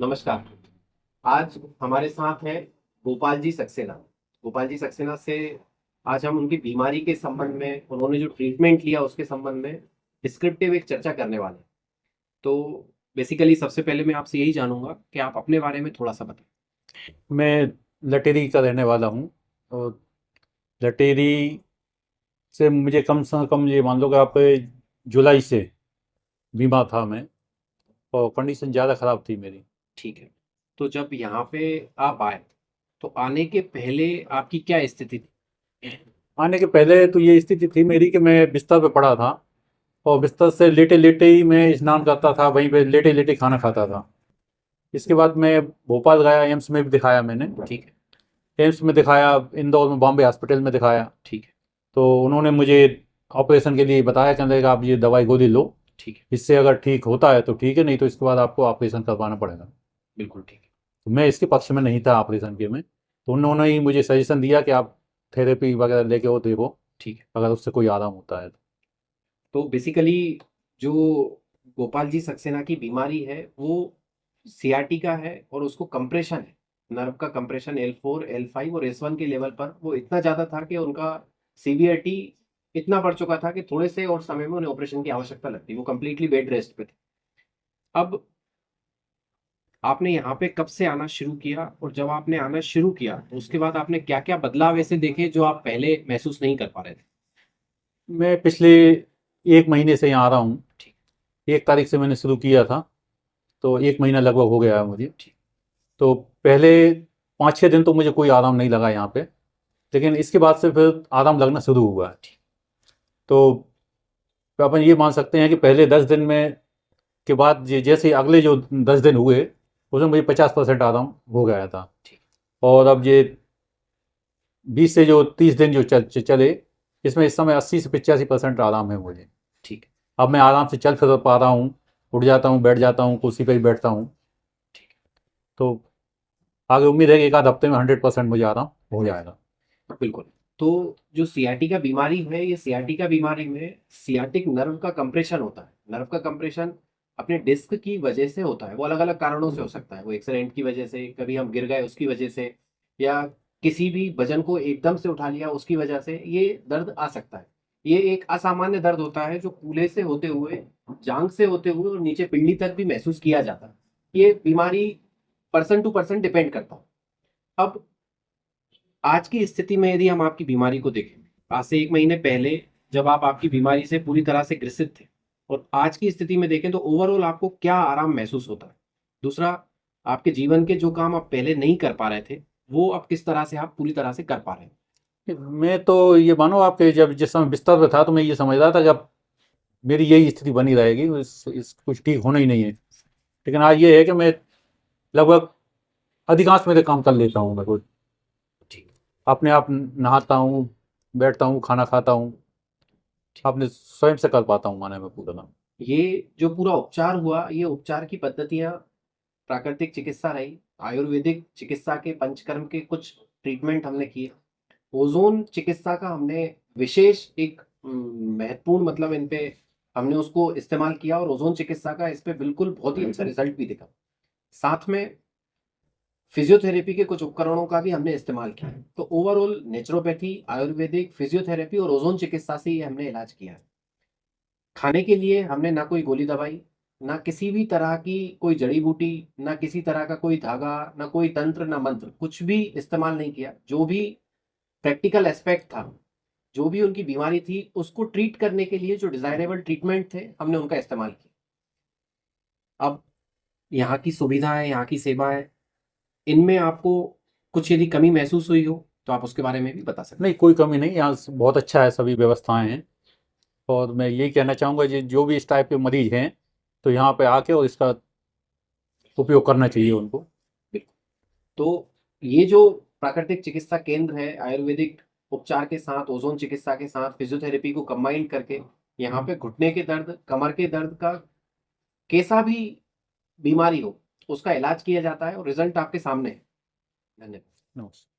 नमस्कार। आज हमारे साथ हैं गोपाल जी सक्सेना। गोपाल जी सक्सेना से आज हम उनकी बीमारी के संबंध में, उन्होंने जो ट्रीटमेंट लिया उसके संबंध में डिस्क्रिप्टिव एक चर्चा करने वाले हैं। तो बेसिकली सबसे पहले मैं आपसे यही जानूंगा कि आप अपने बारे में थोड़ा सा बताएं। मैं लटेरी का रहने वाला हूँ। और लटेरी से मुझे कम से कम ये मान लो कि आप जुलाई से बीमार था मैं। और कंडीशन ज़्यादा ख़राब थी मेरी। ठीक है। तो जब यहाँ पे आप आए तो आने के पहले आपकी क्या स्थिति थी? आने के पहले तो ये स्थिति थी मेरी कि मैं बिस्तर पे पड़ा था। और बिस्तर से लेटे लेटे ही मैं स्नान करता था, वहीं पे लेटे लेटे खाना खाता था। इसके बाद मैं भोपाल गया, एम्स में भी दिखाया मैंने। ठीक है। एम्स में दिखाया, इंदौर में बॉम्बे हॉस्पिटल में दिखाया। ठीक है। तो उन्होंने मुझे ऑपरेशन के लिए बताया, कहने लगा आप ये दवाई गोली लो। ठीक है। इससे अगर ठीक होता है तो ठीक है, नहीं तो इसके बाद आपको ऑपरेशन करवाना पड़ेगा। बिल्कुल ठीक है। तो मैं इसके पक्ष में नहीं था ऑपरेशन के में। तो उन्होंने ही मुझे सजेशन दिया कि आप थेरेपी वगैरह लेके हो देखो, ठीक है। अगर उससे कोई आराम होता है तो। तो बेसिकली जो गोपाल जी सक्सेना की बीमारी है वो सियाटिका है और उसको कंप्रेशन है। नर्व का कंप्रेशन L4 L5 और S1 के लेवल पर वो इतना ज़्यादा था कि उनका सीवियरिटी इतना बढ़ चुका था कि थोड़े से और समय में उन्हें ऑपरेशन की आवश्यकता लगती। वो कंप्लीटली बेड रेस्ट पे थे। अब आपने यहाँ पे कब से आना शुरू किया, और जब आपने आना शुरू किया तो उसके बाद आपने क्या क्या बदलाव ऐसे देखे जो आप पहले महसूस नहीं कर पा रहे थे? मैं पिछले 1 महीने से यहाँ आ रहा हूँ। ठीक। 1 तारीख से मैंने शुरू किया था। तो 1 महीना लगभग हो गया है मुझे। ठीक। तो पहले 5-6 दिन तो मुझे कोई आराम नहीं लगा यहाँ पे। लेकिन इसके बाद से फिर आराम लगना शुरू हुआ है। ठीक। तो अपन ये मान सकते हैं कि पहले 10 दिन में के बाद जैसे अगले जो 10 दिन हुए, उसमें मुझे 50% आराम हो गया था। ठीक। और अब ये 20 से जो 30 दिन जो चले, इसमें इस समय 80 से 85% आराम है मुझे। ठीक। अब मैं आराम से चल फिर पा रहा हूँ, उठ जाता हूँ, बैठ जाता हूँ, कुर्सी पर ही बैठता हूँ। ठीक। तो आगे उम्मीद है कि 1 आध हफ्ते में 100% मुझे आराम हो जाएगा। बिल्कुल। तो जो सियाटिका बीमारी है, ये सियाटिका बीमारी में सियाटिक नर्व का कंप्रेशन होता है। नर्व का कंप्रेशन अपने डिस्क की वजह से होता है। वो अलग अलग कारणों से हो सकता है। वो एक्सीडेंट की वजह से, कभी हम गिर गए उसकी वजह से, या किसी भी वजन को एकदम से उठा लिया उसकी वजह से ये दर्द आ सकता है। ये एक असामान्य दर्द होता है जो कूल्हे से होते हुए, जांग से होते हुए और नीचे पिंडली तक भी महसूस किया जाता है। ये बीमारी पर्सन टू पर्सन डिपेंड करता है। अब आज की स्थिति में यदि हम आपकी बीमारी को देखें, आज से 1 महीने पहले जब आप आपकी बीमारी से पूरी तरह से ग्रसित थे, और आज की स्थिति में देखें तो ओवरऑल आपको क्या आराम महसूस होता है? दूसरा, आपके जीवन के जो काम आप पहले नहीं कर पा रहे थे, वो अब किस तरह से आप पूरी तरह से कर पा रहे हैं? मैं तो ये मानो आपके जब जिस समय बिस्तर पे था तो मैं ये समझ रहा था कि अब मेरी यही स्थिति बनी रहेगी, इस कुछ ठीक होना ही नहीं है। लेकिन आज ये है कि मैं लगभग अधिकांश मेरे काम कर लेता हूँ। मैं खुद ठीक। अपने आप नहाता हूँ, बैठता हूँ, खाना खाता हूँ, ठीक। अपने स्वयं से कर पाता हूँ माने मैं पूरा काम। ये जो पूरा उपचार हुआ, ये उपचार की पद्धतियां प्राकृतिक चिकित्सा रही, आयुर्वेदिक चिकित्सा के पंचकर्म के कुछ ट्रीटमेंट हमने किए, ओजोन चिकित्सा का हमने विशेष एक महत्वपूर्ण मतलब इन पे हमने उसको इस्तेमाल किया, और ओजोन चिकित्सा का इस पे बिल्कुल बहुत ही अच्छा रिजल्ट भी दिखा। साथ में फिजियोथेरेपी के कुछ उपकरणों का भी हमने इस्तेमाल किया। तो ओवरऑल नेचुरोपैथी, आयुर्वेदिक, फिजियोथेरेपी और ओजोन चिकित्सा से ही हमने इलाज किया है। खाने के लिए हमने ना कोई गोली दवाई, ना किसी भी तरह की कोई जड़ी बूटी, ना किसी तरह का कोई धागा, ना कोई तंत्र, ना मंत्र, कुछ भी इस्तेमाल नहीं किया। जो भी प्रैक्टिकल एस्पेक्ट था, जो भी उनकी बीमारी थी, उसको ट्रीट करने के लिए जो डिजायरेबल ट्रीटमेंट थे, हमने उनका इस्तेमाल किया। अब यहाँ की सुविधाएं, यहाँ की सेवाएं, इनमें आपको कुछ यदि कमी महसूस हुई हो तो आप उसके बारे में भी बता सकते नहीं, कोई कमी नहीं, यहाँ बहुत अच्छा है, सभी व्यवस्थाएं हैं। और मैं यही कहना चाहूँगा जो भी इस टाइप के मरीज हैं, तो यहाँ पे आके और इसका उपयोग करना चाहिए उनको। हैं। तो ये जो प्राकृतिक चिकित्सा केंद्र है, आयुर्वेदिक उपचार के साथ, ओजोन चिकित्सा के साथ, फिजियोथेरेपी को कंबाइन करके यहाँ पे घुटने के दर्द, कमर के दर्द का कैसा भी बीमारी हो, उसका इलाज किया जाता है, और रिजल्ट आपके सामने है। धन्यवाद। नमस्कार।